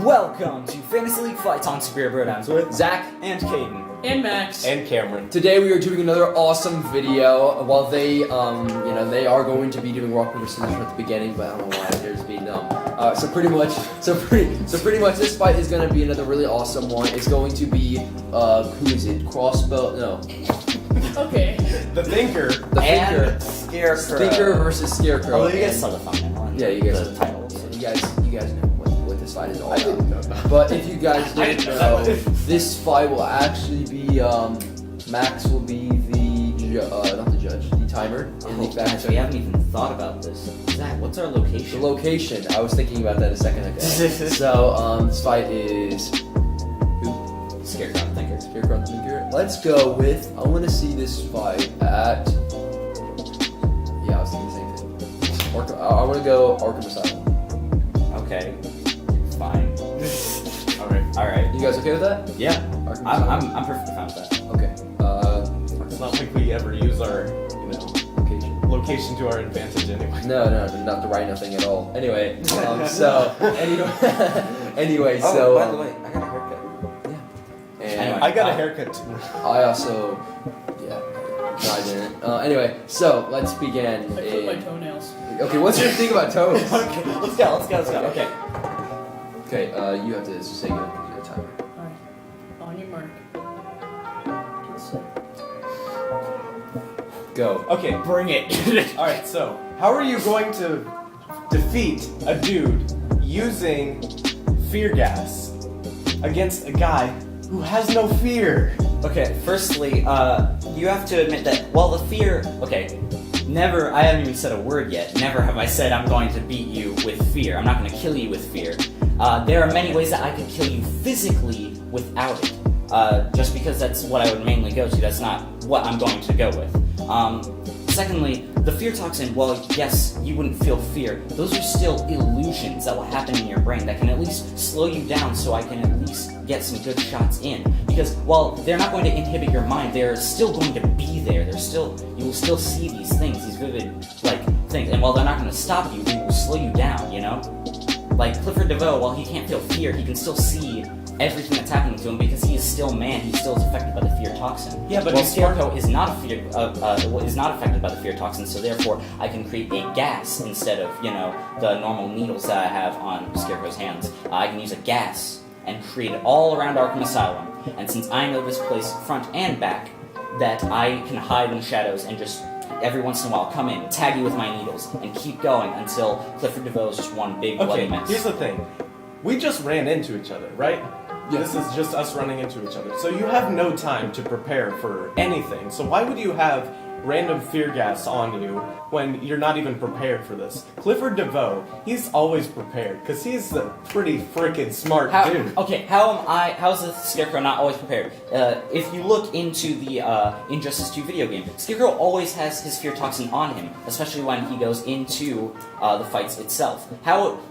Welcome to Fantasy League Fights on Superior Brodowns with Zach and Caden. And Max. And Cameron. Today we are doing another awesome video. While they, they are going to be doing rock paper scissors at the beginning, but I don't know why they're just being dumb. So pretty much this fight is going to be another really awesome one. It's going to be, who is it? Crossbow? No. Okay. The Thinker. And Scarecrow. Thinker versus Scarecrow. Although you guys saw the thumbnail. Yeah, you guys the title. So. You guys know what this fight is all I about. didn't know that. But if you guys I didn't didn't know, know that. this fight will actually be Max will be not the judge, the timer in the Guys, back. we haven't even thought about this. Zach, what's our The location? location. I was thinking about that a second ago. So this fight is Scarecrow and Thinker. Scarecrow and Thinker. Let's go with. I want to see this fight at. Yeah, I was thinking the same thing. I want to go Arkham Asylum. Okay. Fine. Alright. You guys okay with that? Yeah. Arkham Asylum? I'm perfectly fine with that. Okay. It's not like we ever use our, Location. location to our advantage anyway. No, not the rhino thing at all. Anyway, By the way, I got a haircut. And Anyway. I got a haircut too. I also, yeah, no, I didn't. Anyway, so let's begin. I clipped my toenails. Okay, what's your thing about toes? Okay, let's go. Okay. Okay, you have to say go. Your timer. Alright. On your mark. Get set. Go. Okay, Bring it. alright, so how are you going to defeat a dude using fear gas against a guy who has no fear? Okay, firstly, you have to admit that, well, the fear... Okay, never... I haven't even said a word yet. Never have I said I'm going to beat you with fear. I'm not going to kill you with fear. There are many ways that I could kill you physically without it. Just because that's what I would mainly go to. That's not what I'm going to go with. Secondly, the fear toxin, well, yes, you wouldn't feel fear. Those are still illusions that will happen in your brain that can at least slow you down so I can at least get some good shots in. Because while they're not going to inhibit your mind, they're still going to be there. You will still see these things, these vivid, things. And while they're not going to stop you, they will slow you down, you know? Like, Clifford DeVoe, while he can't feel fear, he can still see everything that's happening to him because he is still man. He still is affected by the fear toxin. Yeah, but well, he's Scarecrow is not is not affected by the fear toxin, so therefore I can create a gas instead of the normal needles that I have on Scarecrow's hands. I can use a gas and create it all around Arkham Asylum. And since I know this place front and back, that I can hide in the shadows and just every once in a while come in, tag you with my needles, and keep going until Clifford DeVoe is just one big bloody Okay, mess. here's the thing. We just ran into each other, right? Yeah. This is just us running into each other. So you have no time to prepare for anything. So why would you have random fear gas on you when you're not even prepared for this? Clifford DeVoe, he's always prepared because he's a pretty freaking smart dude. Okay, how's the Scarecrow not always prepared? If you look into the Injustice 2 video game, Scarecrow always has his fear toxin on him, especially when he goes into the fights itself.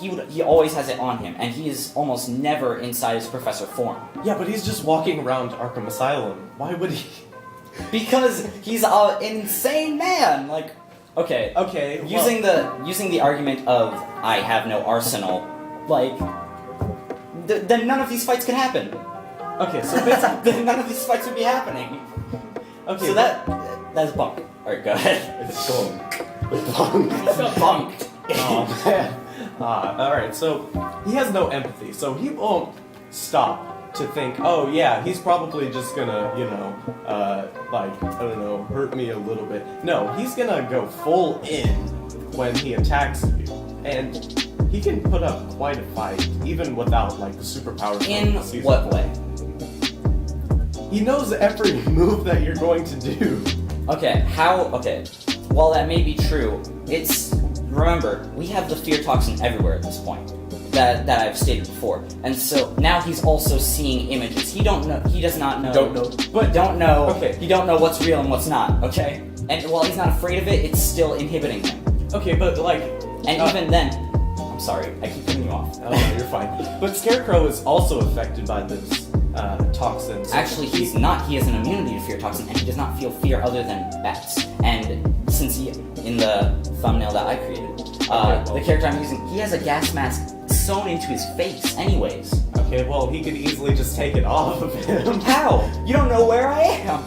He always has it on him, and he is almost never inside his professor form. Yeah, but he's just walking around Arkham Asylum. Why would he? Because he's an insane man. Okay, Okay, using the argument of I have no arsenal, then none of these fights could happen. Okay, so basically, Then none of these fights would be happening. okay, So that's bunk. Alright, go ahead. it's bunk. It's got Bunked. Oh, man. Alright, so he has no empathy, so he won't stop to think, oh yeah, he's probably just gonna, hurt me a little bit. No, he's gonna go full in when he attacks you. And he can put up quite a fight, even without, the superpowers. In what way? He knows every move that you're going to do. Okay, while that may be true, remember, we have the fear toxin everywhere at this point. That I've stated before. And so now he's also seeing images. He does not know. But don't know. Okay. He don't know what's real and what's not, okay? And while he's not afraid of it, it's still inhibiting him. Okay, but Even then, I'm sorry, I keep cutting you off. oh, no, you're fine. But Scarecrow is also affected by this toxin. So Actually, he's not. He has an immunity to fear toxin, and he does not feel fear other than bats. And since in the thumbnail that I created, the character I'm using, he has a gas mask sewn into his face anyways. Okay, well, he could easily just take it off of him. How? You don't know where I am.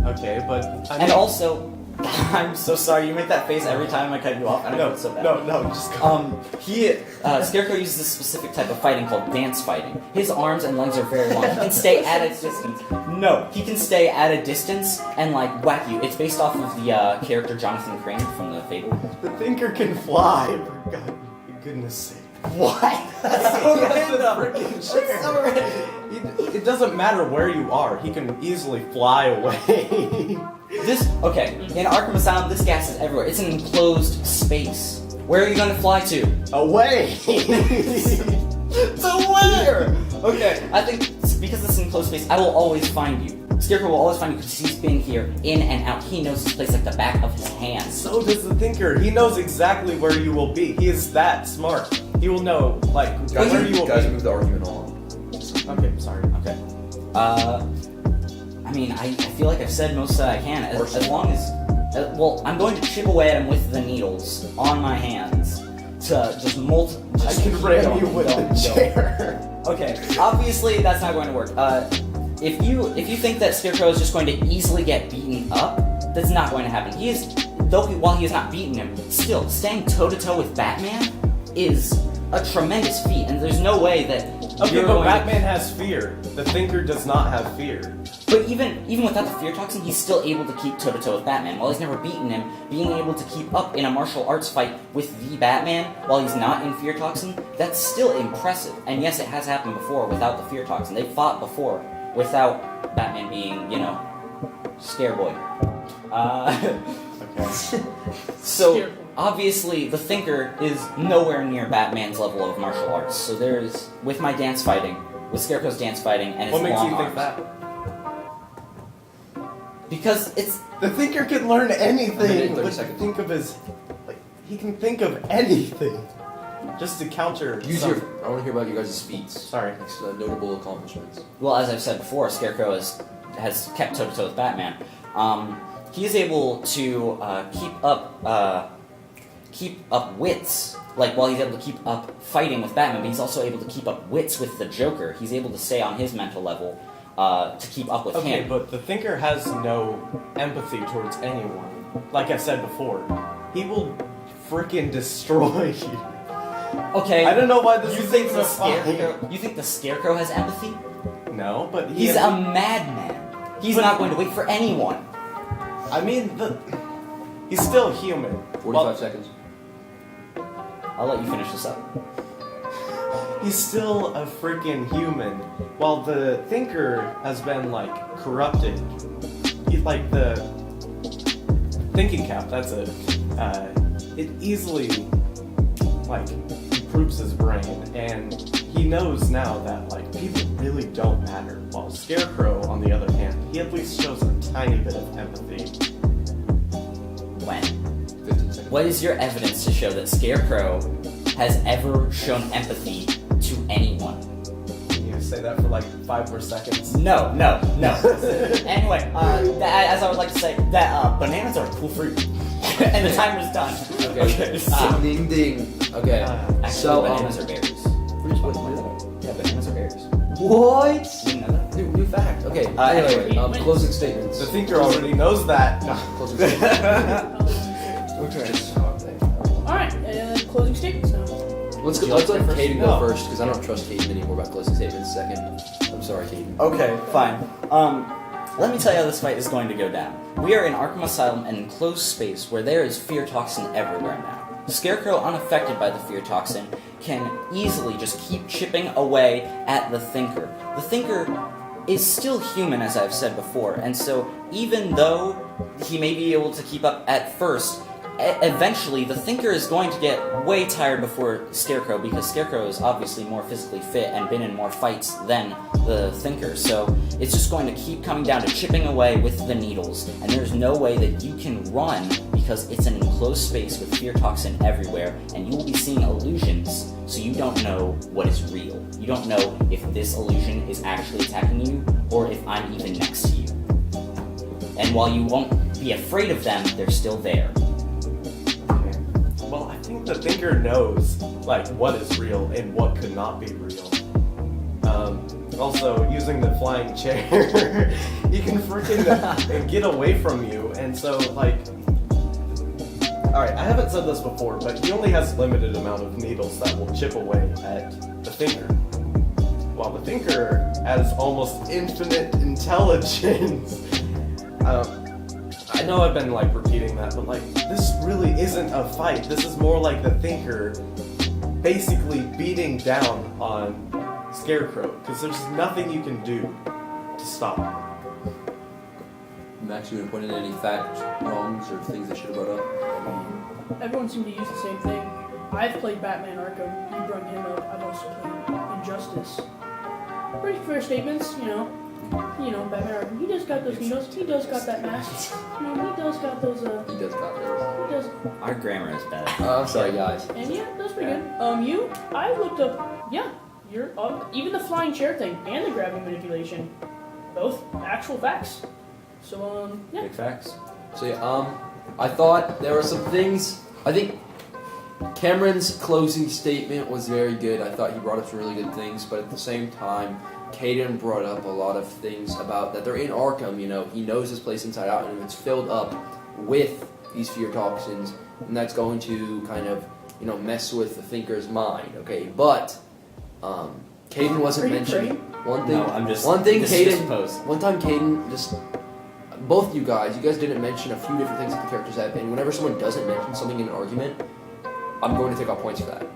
Okay, but I mean, And also, I'm so sorry, you make that face every time I cut you off, and I feel so bad. no, just go. Scarecrow uses this specific type of fighting called dance fighting. His arms and legs are very long. He can stay at a distance. No, he can stay at a distance and like whack you. It's based off of the character Jonathan Crane from the Fable. The Thinker can fly, for goodness sake. What? That's so random. That's so random. It doesn't matter where you are, he can easily fly away. In Arkham Asylum, this gas is everywhere. It's an enclosed space. Where are you gonna fly to? Away! To where? Okay, I think because it's an enclosed space, I will always find you. Scarecrow will always find you because he's been here in and out. He knows this place like the back of his hand. So does the Thinker. He knows exactly where you will be. He is that smart. He will know, like, where you will guys be. move the argument on. Okay, sorry. Okay. I mean, I feel like I've said most that I can. As long as... well, I'm going to chip away at him with the needles on my hands to just I can ram you with the chair. Okay, obviously that's not going to work. If you think that Scarecrow is just going to easily get beaten up, that's not going to happen. While he has not beaten him, still, staying toe-to-toe with Batman is a tremendous feat, and there's no way that Okay, but Batman has fear. The Thinker does not have fear. But even without the fear toxin, he's still able to keep toe-to-toe with Batman. While he's never beaten him, being able to keep up in a martial arts fight with the Batman while he's not in fear toxin, that's still impressive. And yes, it has happened before without the fear toxin. They've fought before without Batman being, Scareboy. Okay. So, obviously, the Thinker is nowhere near Batman's level of martial arts. So there's, with my dance fighting, with Scarecrow's dance fighting and his What makes long you think arms. that? Because it's... The Thinker can learn anything. Minute, 30 But seconds. think of his... he can think of anything. Just to counter I want to hear about you guys' feats. Sorry. Notable accomplishments. Well, as I've said before, Scarecrow has kept toe-to-toe with Batman. He is able to keep up wits, like while he's able to keep up fighting with Batman, but he's also able to keep up wits with the Joker. He's able to stay on his mental level to keep up with him. Okay, but the Thinker has no empathy towards anyone. Like I said before, he will freaking destroy you. Okay, I don't know why this you is think so the fine. Scarecrow? You think the Scarecrow has empathy? No, but He's a madman. He's not going to wait for anyone. I mean, he's still human. 45 seconds. I'll let you finish this up. He's still a freaking human. While the Thinker has been, like, corrupted. He's like the thinking cap, that's it. It easily, like, improves his brain, and he knows now that, like, people really don't matter. While Scarecrow, on the other hand, he at least shows a tiny bit of empathy. When? 15 seconds. What is your evidence to show that Scarecrow has ever shown empathy to anyone? You say that for like 5 more seconds. No. Anyway, as I would like to say, that bananas are a cool fruit. And the timer's done. Okay. Ding ding. Okay. Actually, So, bananas are berries. Yeah, bananas are berries. What? You didn't know that? New fact. Okay. Anyway, Anyway, closing statements. The Thinker already knows that. No. Closing statements. Alright, closing statements now. Let's Would you let like to go Caden No. go first because I don't trust Caden anymore about closing statements. Second. I'm sorry, Caden. Okay, fine. Let me tell you how this fight is going to go down. We are in Arkham Asylum, an enclosed space where there is fear toxin everywhere now. Scarecrow, unaffected by the fear toxin, can easily just keep chipping away at the Thinker. The Thinker is still human, as I've said before, and so even though he may be able to keep up at first, eventually the Thinker is going to get way tired before Scarecrow, because Scarecrow is obviously more physically fit and been in more fights than the Thinker, so it's just going to keep coming down to chipping away with the needles, and there's no way that you can run because it's an enclosed space with fear toxin everywhere, and you will be seeing illusions, so you don't know what is real. You don't know if this illusion is actually attacking you, or if I'm even next to you. And while you won't be afraid of them, they're still there. Well, I think the thinker knows like what is real and what could not be real. Also, using the flying chair, he can freaking get away from you, and so like. Alright, I haven't said this before, but he only has a limited amount of needles that will chip away at the thinker. While the thinker has almost infinite intelligence. I know I've been like repeating that, but like this really isn't a fight. This is more like the thinker basically beating down on Scarecrow, because there's nothing you can do to stop him. Max, you want to point in any fact wrongs or things they should have brought up? Everyone seemed to use the same thing. I've played Batman Arkham. You brought him up. I've also played Injustice. Pretty fair statements, you know. Batman Arkham. He does got those needles. He does got that mask. He does got those. He does got those. He does. Our grammar is bad. I'm sorry, guys. And yeah, that's pretty good. I looked up. Yeah, you're even the flying chair thing and the gravity manipulation, both actual facts. So yeah. Big facts. So yeah, I thought there were some things. I think Cameron's closing statement was very good. I thought he brought up some really good things, but at the same time, Caden brought up a lot of things about that they're in Arkham. He knows this place inside out, and it's filled up with these fear toxins, and that's going to kind of mess with the thinker's mind. Okay, but Caden wasn't mentioned. One thing. No, I'm just. One thing, this is just Caden. post. One time, Caden just. Both you guys didn't mention a few different things that the characters have, and whenever someone doesn't mention something in an argument, I'm going to take off points for that.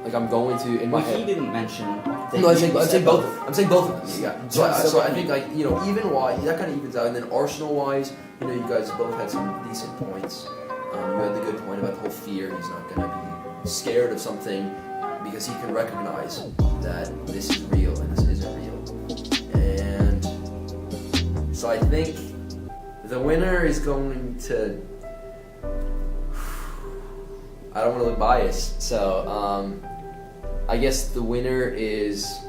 Like I'm going to in my Well, head. he didn't mention. No, I'm saying both. I'm saying both of them. Yeah. So I think you even wise that kind of evens out, and then Arsenal wise, you guys both had some decent points. You had the good point about the whole fear. He's not going to be scared of something because he can recognize that this is real and this isn't real. And so I think the winner is going to. I don't want to look biased, so I guess the winner is.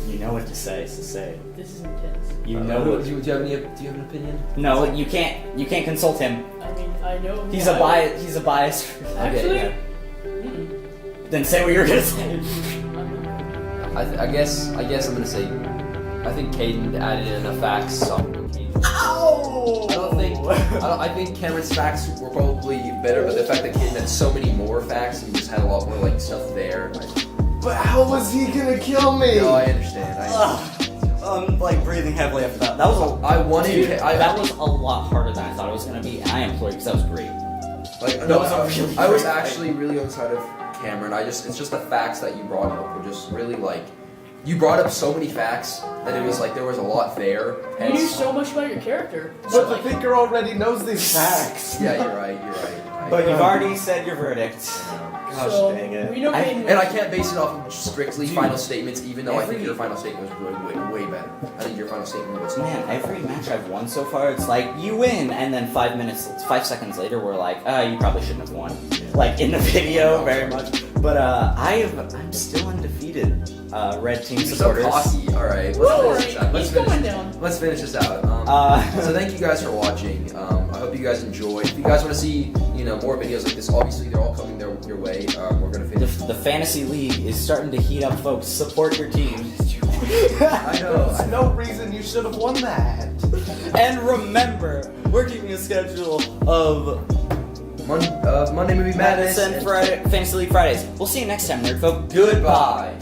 You know what to say, so say it. This is intense. You know what. Do you have an opinion? No, you can't consult him. I mean, I know. He's a bias. He's a bias. Actually. Okay, Then say what you're gonna say. I guess I'm gonna say. I think Caden added in enough facts. So I'm gonna go Caden. Ow! I think Cameron's facts were probably better, but the fact that Caden had so many more facts and just had a lot more like stuff there. But how was he gonna kill me? No, I understand. I'm like breathing heavily after that. That was a. I wanted. Dude, that that was a lot harder than I thought it was gonna be, and I employed because that was great. Like no, was I was actually really on the side of Cameron. It's just the facts that you brought up were just really like. You brought up so many facts that it was like there was a lot there. You knew so much about your character. But the thinker already knows these facts. Yeah, you're right. But you've already said your verdict. Gosh So, dang it. we know Caden And I can't base it off of strictly Dude, final statements, even though I think every- your final statement was way better. I think your final statement was. Man, every match I've won so far, it's like you win, and then 5 seconds later, we're like, you probably shouldn't have won. Like in the video, very much. But I'm still undefeated. Red team You're so supporters. cocky. All right, Whoa, let's he's finish. going down. Let's finish this out. So thank you guys for watching. I hope you guys enjoyed. If you guys want to see, more videos like this, obviously they're all coming your way. We're gonna finish. The fantasy league is starting to heat up, folks. Support your team. I know. There's no reason you should have won that. And remember, we're keeping a schedule of Monday Movie Madness Madness and Friday, Fantasy League Fridays. We'll see you next time, nerd folk. Goodbye.